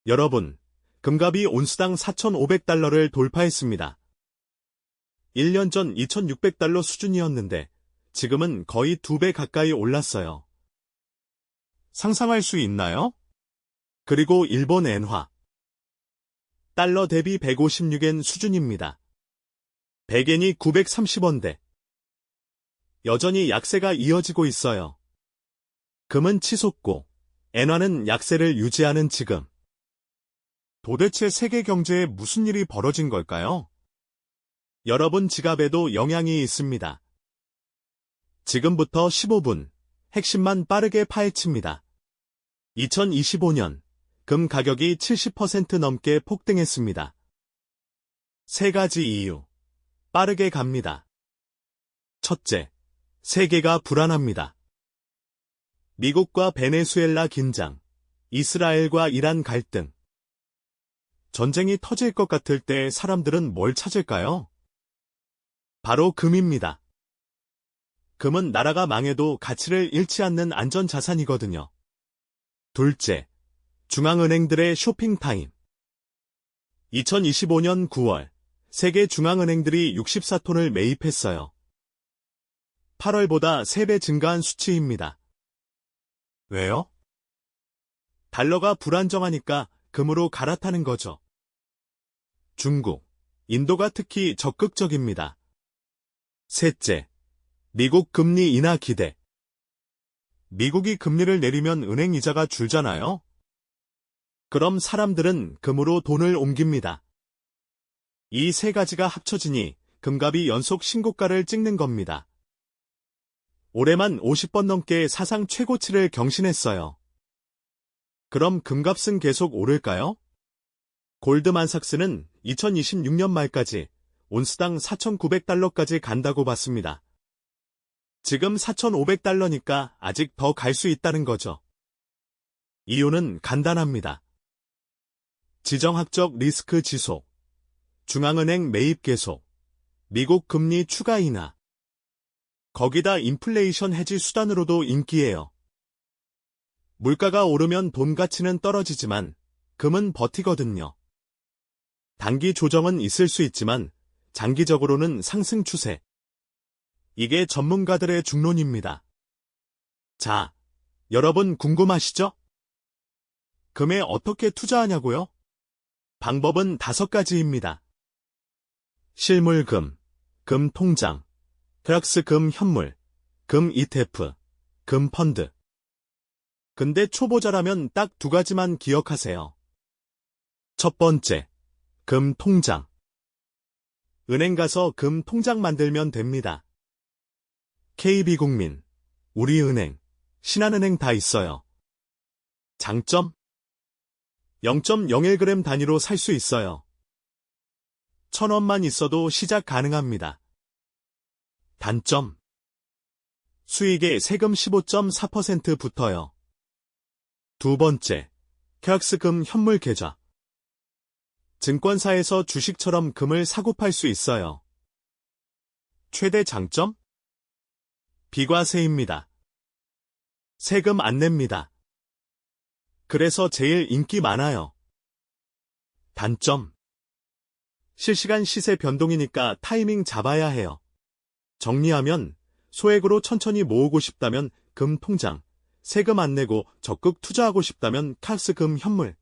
여러분, 금값이 온스당 4,500달러를 돌파했습니다. 1년 전 2,600달러 수준이었는데 지금은 거의 2배 가까이 올랐어요. 상상할 수 있나요? 그리고 일본 엔화. 달러 대비 156엔 수준입니다. 100엔이 930원대. 여전히 약세가 이어지고 있어요. 금은 치솟고 엔화는 약세를 유지하는 지금. 도대체 세계 경제에 무슨 일이 벌어진 걸까요? 여러분 지갑에도 영향이 있습니다. 지금부터 15분, 핵심만 빠르게 파헤칩니다. 2025년, 금 가격이 70% 넘게 폭등했습니다. 세 가지 이유. 빠르게 갑니다. 첫째, 세계가 불안합니다. 미국과 베네수엘라 긴장, 이스라엘과 이란 갈등. 전쟁이 터질 것 같을 때 사람들은 뭘 찾을까요? 바로 금입니다. 금은 나라가 망해도 가치를 잃지 않는 안전자산이거든요. 둘째, 중앙은행들의 쇼핑타임. 2025년 9월, 세계 중앙은행들이 64톤을 매입했어요. 8월보다 3배 증가한 수치입니다. 왜요? 달러가 불안정하니까 금으로 갈아타는 거죠. 중국, 인도가 특히 적극적입니다. 셋째, 미국 금리 인하 기대. 미국이 금리를 내리면 은행 이자가 줄잖아요? 그럼 사람들은 금으로 돈을 옮깁니다. 이 세 가지가 합쳐지니 금값이 연속 신고가를 찍는 겁니다. 올해만 50번 넘게 사상 최고치를 경신했어요. 그럼 금값은 계속 오를까요? 골드만삭스는 2026년 말까지 온스당 4,900달러까지 간다고 봤습니다. 지금 4,500달러니까 아직 더 갈 수 있다는 거죠. 이유는 간단합니다. 지정학적 리스크 지속, 중앙은행 매입 계속, 미국 금리 추가 인하. 거기다 인플레이션 해지 수단으로도 인기예요. 물가가 오르면 돈 가치는 떨어지지만 금은 버티거든요. 단기 조정은 있을 수 있지만 장기적으로는 상승 추세. 이게 전문가들의 중론입니다. 자, 여러분 궁금하시죠? 금에 어떻게 투자하냐고요? 방법은 5가지입니다. 실물금, 금 통장, 펄스 금 현물, 금 ETF, 금 펀드. 근데 초보자라면 딱 2가지만 기억하세요. 첫 번째, 금 통장. 은행 가서 금 통장 만들면 됩니다. KB국민, 우리은행, 신한은행 다 있어요. 장점? 0.01g 단위로 살 수 있어요. 1,000원만 있어도 시작 가능합니다. 단점? 수익에 세금 15.4% 붙어요. 두 번째, 펄스 금 현물 계좌. 증권사에서 주식처럼 금을 사고 팔 수 있어요. 최대 장점? 비과세입니다. 세금 안 냅니다. 그래서 제일 인기 많아요. 단점? 실시간 시세 변동이니까 타이밍 잡아야 해요. 정리하면 소액으로 천천히 모으고 싶다면 금 통장, 세금 안 내고 적극 투자하고 싶다면 펄스 금 현물.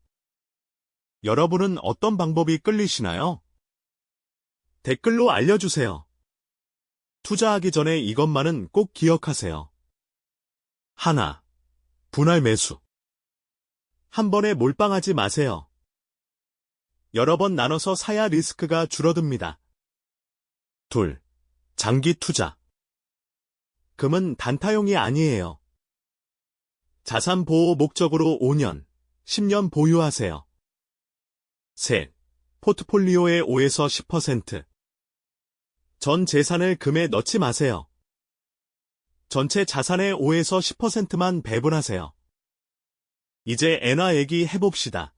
여러분은 어떤 방법이 끌리시나요? 댓글로 알려주세요. 투자하기 전에 이것만은 꼭 기억하세요. 하나, 분할 매수. 한 번에 몰빵하지 마세요. 여러 번 나눠서 사야 리스크가 줄어듭니다. 둘, 장기 투자. 금은 단타용이 아니에요. 자산 보호 목적으로 5년, 10년 보유하세요. 셋, 포트폴리오의 5에서 10%. 전 재산을 금에 넣지 마세요. 전체 자산의 5에서 10%만 배분하세요. 이제 엔화 얘기 해봅시다.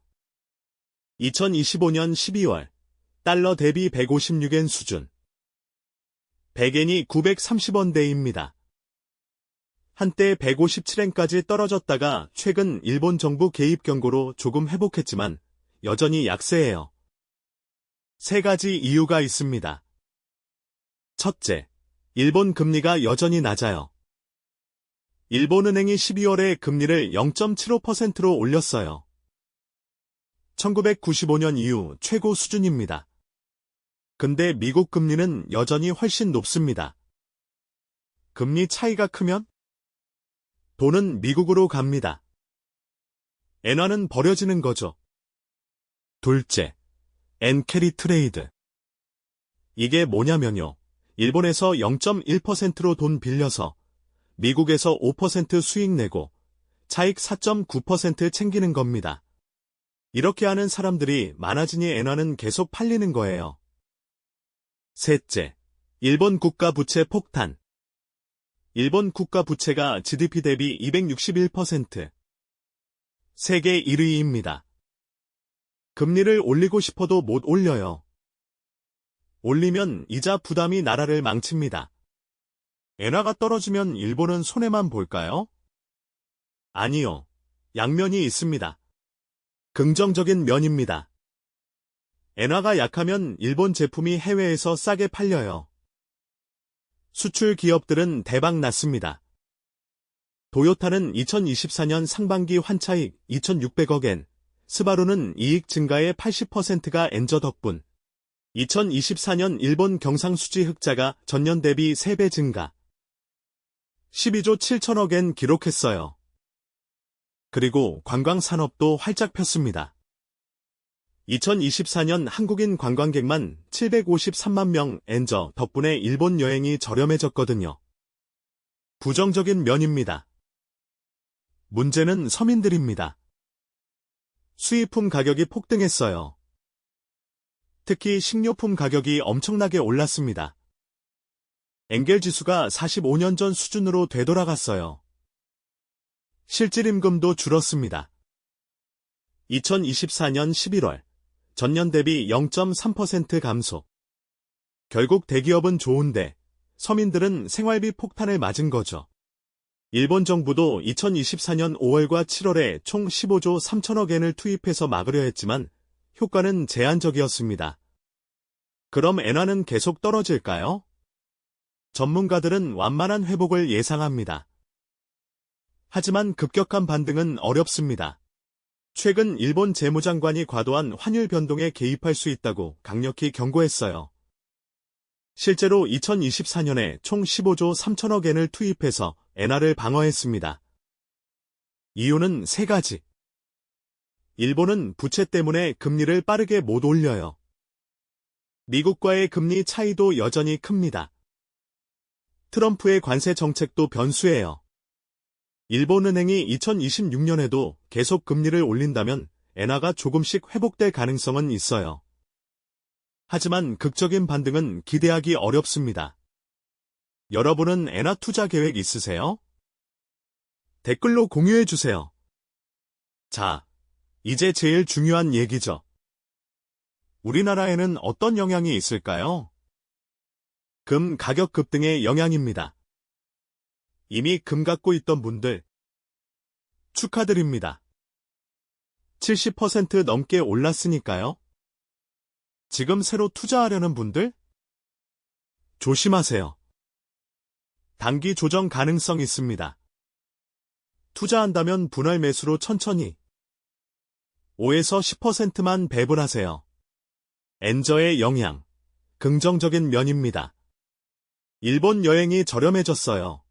2025년 12월, 달러 대비 156엔 수준. 100엔이 930원대입니다. 한때 157엔까지 떨어졌다가 최근 일본 정부 개입 경고로 조금 회복했지만 여전히 약세예요. 세 가지 이유가 있습니다. 첫째, 일본 금리가 여전히 낮아요. 일본은행이 12월에 금리를 0.75%로 올렸어요. 1995년 이후 최고 수준입니다. 근데 미국 금리는 여전히 훨씬 높습니다. 금리 차이가 크면 돈은 미국으로 갑니다. 엔화는 버려지는 거죠. 둘째, 엔캐리 트레이드. 이게 뭐냐면요. 일본에서 0.1%로 돈 빌려서 미국에서 5% 수익 내고 차익 4.9% 챙기는 겁니다. 이렇게 하는 사람들이 많아지니 엔화는 계속 팔리는 거예요. 셋째, 일본 국가 부채 폭탄. 일본 국가 부채가 GDP 대비 261%. 세계 1위입니다. 금리를 올리고 싶어도 못 올려요. 올리면 이자 부담이 나라를 망칩니다. 엔화가 떨어지면 일본은 손해만 볼까요? 아니요. 양면이 있습니다. 긍정적인 면입니다. 엔화가 약하면 일본 제품이 해외에서 싸게 팔려요. 수출 기업들은 대박 났습니다. 도요타는 2024년 상반기 환차익 2,600억 엔, 스바루는 이익 증가의 80%가 엔저 덕분. 2024년 일본 경상수지 흑자가 전년 대비 3배 증가. 12조 7천억 엔 기록했어요. 그리고 관광산업도 활짝 폈습니다. 2024년 한국인 관광객만 753만 명 엔저 덕분에 일본 여행이 저렴해졌거든요. 부정적인 면입니다. 문제는 서민들입니다. 수입품 가격이 폭등했어요. 특히 식료품 가격이 엄청나게 올랐습니다. 엔겔 지수가 45년 전 수준으로 되돌아갔어요. 실질임금도 줄었습니다. 2024년 11월 전년 대비 0.3% 감소. 결국 대기업은 좋은데 서민들은 생활비 폭탄을 맞은 거죠. 일본 정부도 2024년 5월과 7월에 총 15조 3천억 엔을 투입해서 막으려 했지만 효과는 제한적이었습니다. 그럼 엔화는 계속 떨어질까요? 전문가들은 완만한 회복을 예상합니다. 하지만 급격한 반등은 어렵습니다. 최근 일본 재무장관이 과도한 환율 변동에 개입할 수 있다고 강력히 경고했어요. 실제로 2024년에 총 15조 3천억 엔을 투입해서 엔화를 방어했습니다. 이유는 세 가지. 일본은 부채 때문에 금리를 빠르게 못 올려요. 미국과의 금리 차이도 여전히 큽니다. 트럼프의 관세 정책도 변수예요. 일본은행이 2026년에도 계속 금리를 올린다면 엔화가 조금씩 회복될 가능성은 있어요. 하지만 극적인 반등은 기대하기 어렵습니다. 여러분은 엔화 투자 계획 있으세요? 댓글로 공유해주세요. 자, 이제 제일 중요한 얘기죠. 우리나라에는 어떤 영향이 있을까요? 금 가격 급등의 영향입니다. 이미 금 갖고 있던 분들 축하드립니다. 70% 넘게 올랐으니까요. 지금 새로 투자하려는 분들 조심하세요. 단기 조정 가능성 있습니다. 투자한다면 분할 매수로 천천히 5에서 10%만 배분하세요. 엔저의 영향, 긍정적인 면입니다. 일본 여행이 저렴해졌어요.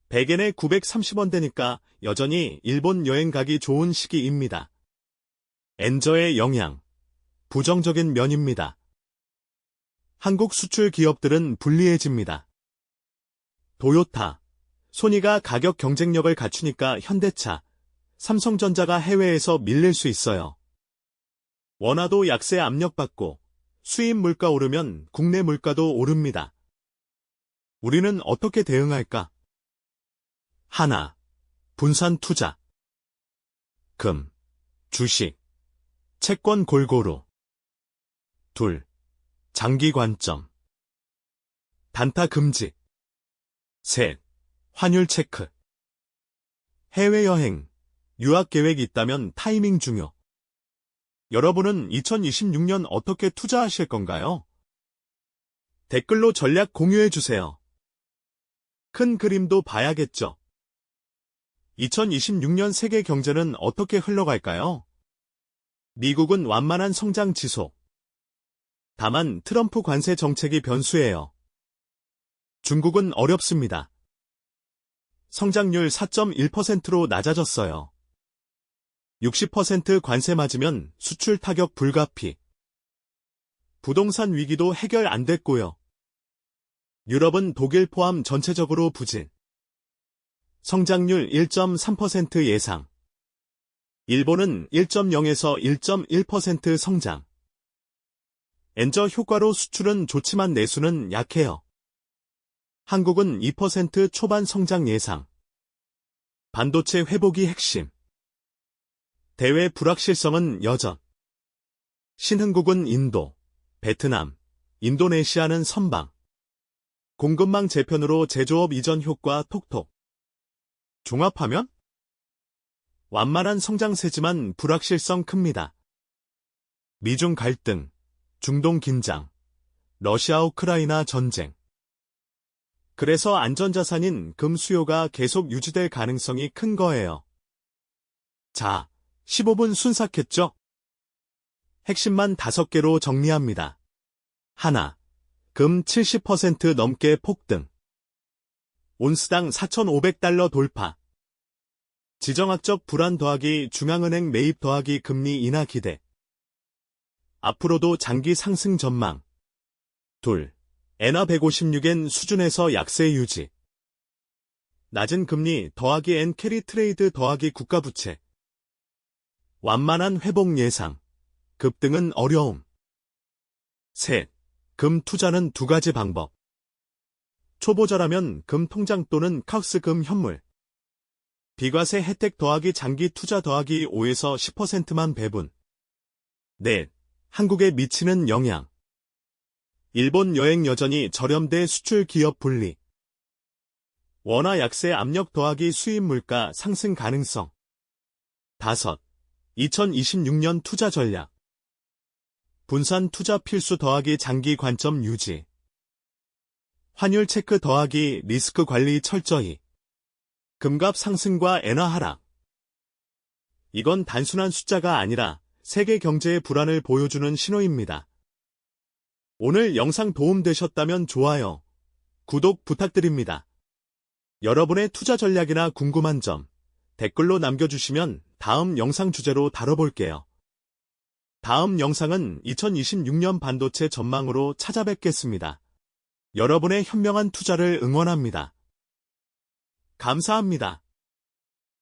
100엔에 930원 되니까 여전히 일본 여행 가기 좋은 시기입니다. 엔저의 영향, 부정적인 면입니다. 한국 수출 기업들은 불리해집니다. 도요타, 소니가 가격 경쟁력을 갖추니까 현대차, 삼성전자가 해외에서 밀릴 수 있어요. 원화도 약세 압력받고 수입 물가 오르면 국내 물가도 오릅니다. 우리는 어떻게 대응할까? 하나, 분산 투자. 금, 주식, 채권 골고루. 둘, 장기 관점. 단타 금지. 셋, 환율 체크. 해외여행, 유학 계획 있다면 타이밍 중요. 여러분은 2026년 어떻게 투자하실 건가요? 댓글로 전략 공유해주세요. 큰 그림도 봐야겠죠. 2026년 세계 경제는 어떻게 흘러갈까요? 미국은 완만한 성장 지속. 다만 트럼프 관세 정책이 변수예요. 중국은 어렵습니다. 성장률 4.1%로 낮아졌어요. 60% 관세 맞으면 수출 타격 불가피. 부동산 위기도 해결 안 됐고요. 유럽은 독일 포함 전체적으로 부진. 성장률 1.3% 예상. 일본은 1.0에서 1.1% 성장. 엔저 효과로 수출은 좋지만 내수는 약해요. 한국은 2% 초반 성장 예상. 반도체 회복이 핵심. 대외 불확실성은 여전. 신흥국은 인도, 베트남, 인도네시아는 선방. 공급망 재편으로 제조업 이전 효과 톡톡. 종합하면? 완만한 성장세지만 불확실성 큽니다. 미중 갈등, 중동 긴장, 러시아 우크라이나 전쟁. 그래서 안전자산인 금 수요가 계속 유지될 가능성이 큰 거예요. 자, 15분 순삭했죠? 핵심만 5개로 정리합니다. 하나, 금 70% 넘게 폭등. 온스당 4,500달러 돌파. 지정학적 불안 더하기 중앙은행 매입 더하기 금리 인하 기대. 앞으로도 장기 상승 전망. 둘, 엔화 156엔 수준에서 약세 유지. 낮은 금리 더하기 엔 캐리 트레이드 더하기 국가부채. 완만한 회복 예상. 급등은 어려움. 셋, 금 투자는 2가지 방법. 초보자라면 금 통장 또는 카우스 금 현물. 비과세 혜택 더하기 장기 투자 더하기 5에서 10%만 배분. 넷, 한국에 미치는 영향. 일본 여행 여전히 저렴돼 수출 기업 분리. 원화 약세 압력 더하기 수입 물가 상승 가능성. 다섯, 2026년 투자 전략. 분산 투자 필수 더하기 장기 관점 유지. 환율 체크 더하기 리스크 관리 철저히. 금값 상승과 엔화 하락. 이건 단순한 숫자가 아니라 세계 경제의 불안을 보여주는 신호입니다. 오늘 영상 도움되셨다면 좋아요, 구독 부탁드립니다. 여러분의 투자 전략이나 궁금한 점 댓글로 남겨주시면 다음 영상 주제로 다뤄볼게요. 다음 영상은 2026년 반도체 전망으로 찾아뵙겠습니다. 여러분의 현명한 투자를 응원합니다. 감사합니다.